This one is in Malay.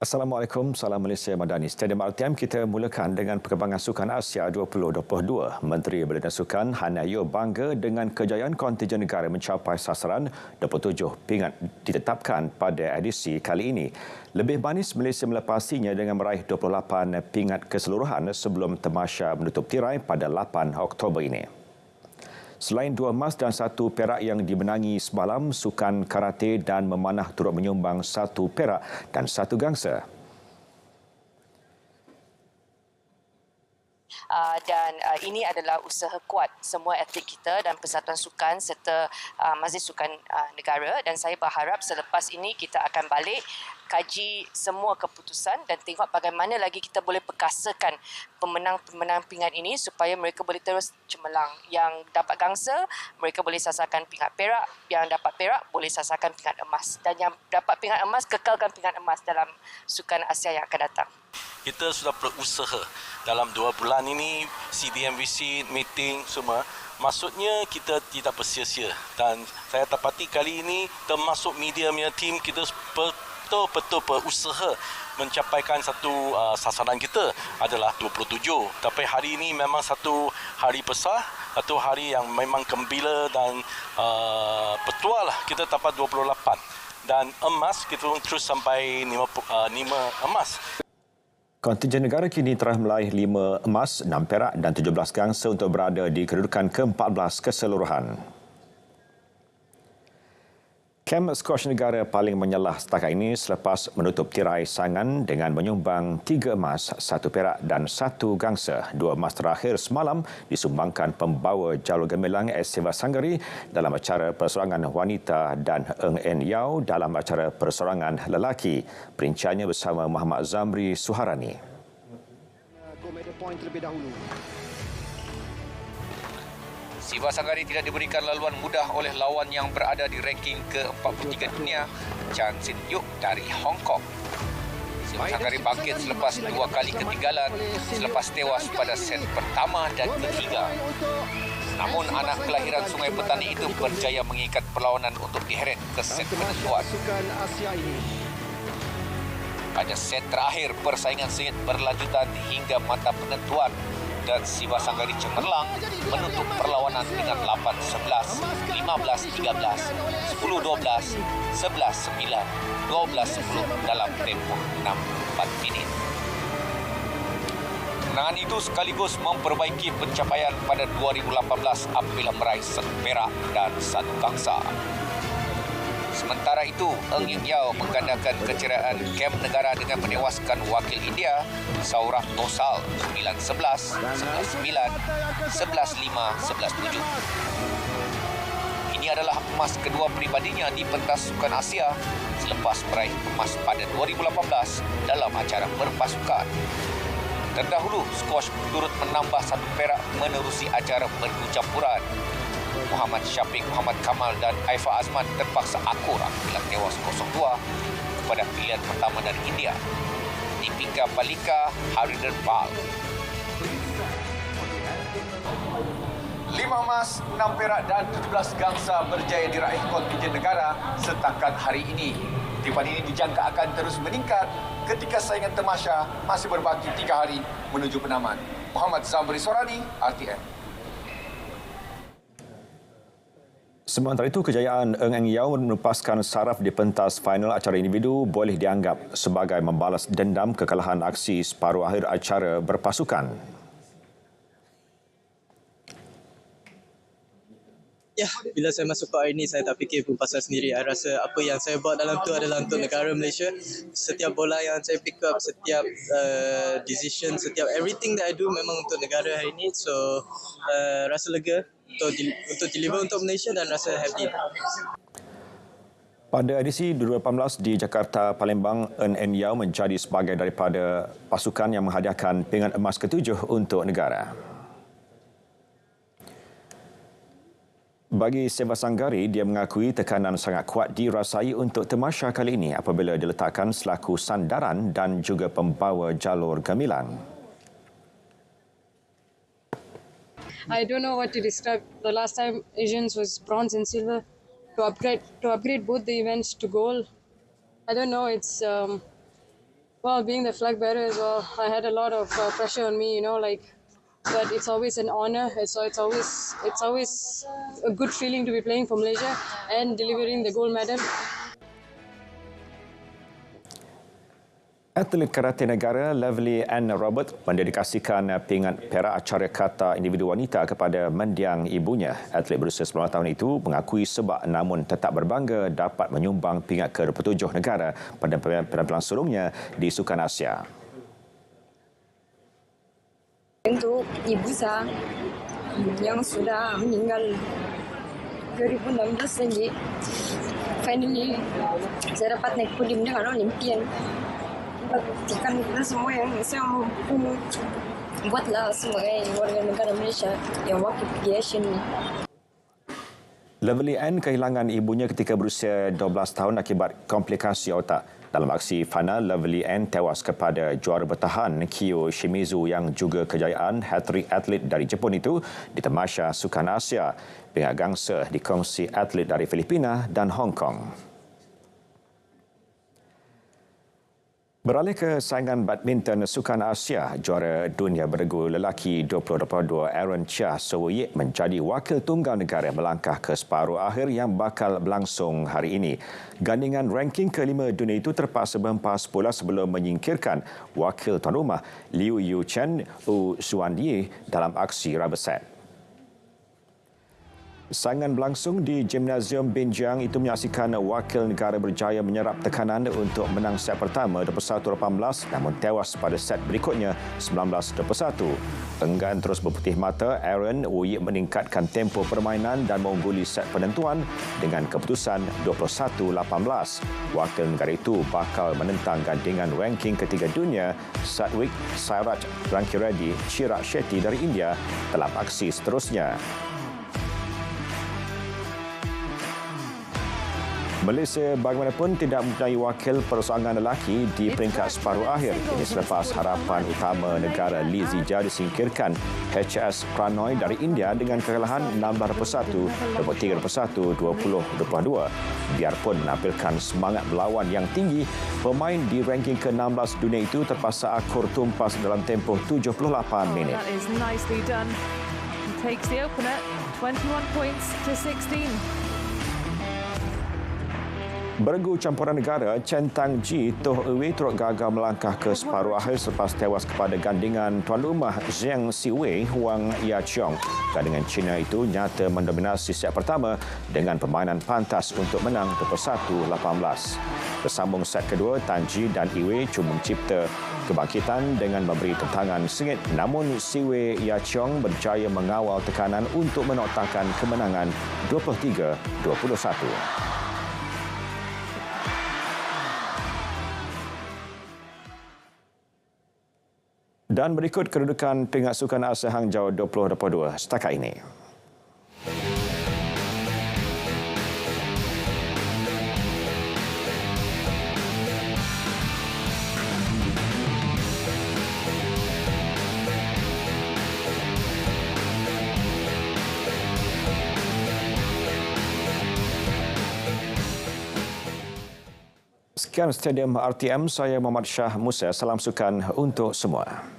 Assalamualaikum, salam Malaysia Madani. Stadium RTM kita mulakan dengan perkembangan Sukan Asia 2022. Menteri Belia Sukan Hana Yeo bangga dengan kejayaan kontingen negara mencapai sasaran 27 pingat ditetapkan pada edisi kali ini. Lebih manis Malaysia melepasinya dengan meraih 28 pingat keseluruhan sebelum tamasya menutup tirai pada 8 Oktober ini. Selain 2 emas dan 1 perak yang dimenangi semalam, sukan karate dan memanah turut menyumbang 1 perak dan 1 gangsa. Ini adalah usaha kuat semua atlet kita dan Persatuan Sukan serta Majlis Sukan Negara, dan saya berharap selepas ini kita akan balik kaji semua keputusan dan tengok bagaimana lagi kita boleh perkasakan pemenang-pemenang pingat ini supaya mereka boleh terus cemerlang. Yang dapat gangsa, mereka boleh sasarkan pingat perak. Yang dapat perak, boleh sasarkan pingat emas. Dan yang dapat pingat emas, kekalkan pingat emas dalam Sukan Asia yang akan datang. Kita sudah berusaha dalam 2 bulan ini, CDM visit, meeting semua. Maksudnya kita tidak bersia-sia. Dan saya dapati kali ini termasuk media punya tim kita betul-betul berusaha mencapaikan satu sasaran kita adalah 27. Tapi hari ini memang satu hari besar, satu hari yang memang gembira dan betul lah kita dapat 28. Dan emas kita terus sampai 5 emas. Kontingen negara kini telah meraih 5 emas, 6 perak dan 17 gangsa untuk berada di kedudukan ke-14 keseluruhan. Kem skuash negara paling menyelah setakat ini selepas menutup tirai saingan dengan menyumbang 3 emas, 1 perak dan 1 gangsa. 2 emas terakhir semalam disumbangkan pembawa jalur gemilang Siva Sanggari dalam acara persorangan wanita dan Eng En Yao dalam acara persorangan lelaki. Perinciannya bersama Muhammad Zamri Suharani. Siva Sanggari tidak diberikan laluan mudah oleh lawan yang berada di ranking ke-43 dunia, Chan Sin Yuk dari Hong Kong. Siva Sanggari bangkit selepas 2 kali ketinggalan selepas tewas pada set pertama dan ketiga. Namun anak kelahiran Sungai Petani itu berjaya mengikat perlawanan untuk diheret ke set penentuan. Pada set terakhir, persaingan sengit berlanjutan hingga mata penentuan dan Siva Sanggari cemerlang menutup perlawanan dengan 8-11, 15-13, 10-12, 11-9, 12-10 dalam tempoh 64 minit. Kemenangan itu sekaligus memperbaiki pencapaian pada 2018 apabila meraih 1 perak dan 1 gangsa. Sementara itu, Eng En Yao menggandakan keceriaan kem negara dengan menewaskan wakil India, Saurabh Dhosal 9-11, 11-9, 11-5, 11-7. Ini adalah emas kedua pribadinya di pentas Sukan Asia selepas meraih emas pada 2018 dalam acara berpasukan. Terdahulu, skuash turut menambah 1 perak menerusi acara bergujampuran. Muhammad Syafiq, Muhammad Kamal dan Aifa Azman terpaksa akur apabila tewas 0-2 kepada pilihan pertama dari India, Deepika Palika Harinder Pal. 5 emas, 6 perak dan 17 gangsa berjaya diraih kontingen negara setakat hari ini. Tipan ini dijangka akan terus meningkat ketika saingan tamasya masih berbaki 3 hari menuju penaman. Muhammad Zamri Suharani, RTM. Sementara itu, kejayaan Eng En Yao melepaskan saraf di pentas final acara individu boleh dianggap sebagai membalas dendam kekalahan aksi separuh akhir acara berpasukan. Ya, bila saya masuk ke ini, saya tak fikir pun pasal sendiri. Saya rasa apa yang saya buat dalam tu adalah untuk negara Malaysia. Setiap bola yang saya pick up, setiap decision, setiap everything that I do memang untuk negara hari ini. So, rasa lega untuk deliver untuk Malaysia dan rasa happy. Pada edisi 2018 di Jakarta, Palembang, Eng En Yao menjadi sebahagian daripada pasukan yang menghadiahkan pingat emas ke-7 untuk negara. Bagi Siva Sanggari, dia mengakui tekanan sangat kuat dirasai untuk tamasya kali ini apabila diletakkan selaku sandaran dan juga pembawa jalur gemilang. I don't know what to describe. The last time Asians was bronze and silver. To upgrade both the events to gold. I don't know. It's Well, being the flag bearer as well, I had a lot of pressure on me, but it's always an honor. It's always a good feeling to be playing for Malaysia and delivering the gold medal. Atlet karate negara Lovely Ann Robert mendedikasikan pingat perak acara kata individu wanita kepada mendiang ibunya. Atlet berusia 19 tahun itu mengakui sebab namun tetap berbangga dapat menyumbang pingat ke-27 negara pada penampilan sebelumnya di Sukan Asia. Untuk ibu saya yang sudah meninggal 2016 lagi, finally saya dapat naik podium dengan Olimpian. Buktikan kita semua yang saya mampu buatlah sebagai warga negara Malaysia yang wakil pergi Asian ni. Lovely Ann kehilangan ibunya ketika berusia 12 tahun akibat komplikasi otak. Dalam aksi fana, Lovely Ann tewas kepada juara bertahan Kyo Shimizu yang juga kejayaan hat-trick atlet dari Jepun itu di Tamasya Sukan Asia. Pingat gangsa dikongsi atlet dari Filipina dan Hong Kong. Beralih ke saingan badminton Sukan Asia, juara dunia beregu lelaki 2022 Aaron Chia Sowoyik menjadi wakil tunggal negara melangkah ke separuh akhir yang bakal berlangsung hari ini. Gandingan ranking ke-5 dunia itu terpaksa berhempas pula sebelum menyingkirkan wakil tuan rumah Liu Yuchen Wu Xuanyi dalam aksi rubber set. Saingan berlangsung di Gimnasium Binjang itu menyaksikan wakil negara berjaya menyerap tekanan untuk menang set pertama 21-18 namun tewas pada set berikutnya 19-21. Enggan terus berputih mata, Aaron Woyik meningkatkan tempo permainan dan mengungguli set penentuan dengan keputusan 21-18. Wakil negara itu bakal menentang gandingan ranking ketiga dunia Satwik Sairaj Rankireddy Chirag Shetty dari India dalam aksi seterusnya. Malaysia bagaimanapun tidak mempunyai wakil persoalangan lelaki di peringkat separuh akhir. Ini selepas harapan utama negara Lee Zija disingkirkan HS Pranoy dari India dengan kekalahan 16-1, 23-1, 20-22. Biarpun menampilkan semangat berlawan yang tinggi, pemain di ranking ke-16 dunia itu terpaksa akur tumpas dalam tempoh 78 minit. That is nicely done. He takes the opener, 21 points to 16. Beregu campuran negara Chen Tangji Toh Ewe turut gagal melangkah ke separuh akhir selepas tewas kepada gandingan tuan rumah Zheng Siwei Huang Yaqiong. Gandingan China itu nyata mendominasi set pertama dengan permainan pantas untuk menang 21-18. Bersambung set kedua, Tangji dan Iwe cuma mencipta kebangkitan dengan memberi tentangan sengit, namun Siwei Yaqiong berjaya mengawal tekanan untuk menoktakan kemenangan 23-21. Dan berikut kedudukan pingat Sukan Asia Hangzhou 2022 setakat ini. Sekian Stadium RTM, saya Muhammad Shah Musa. Salam sukan untuk semua.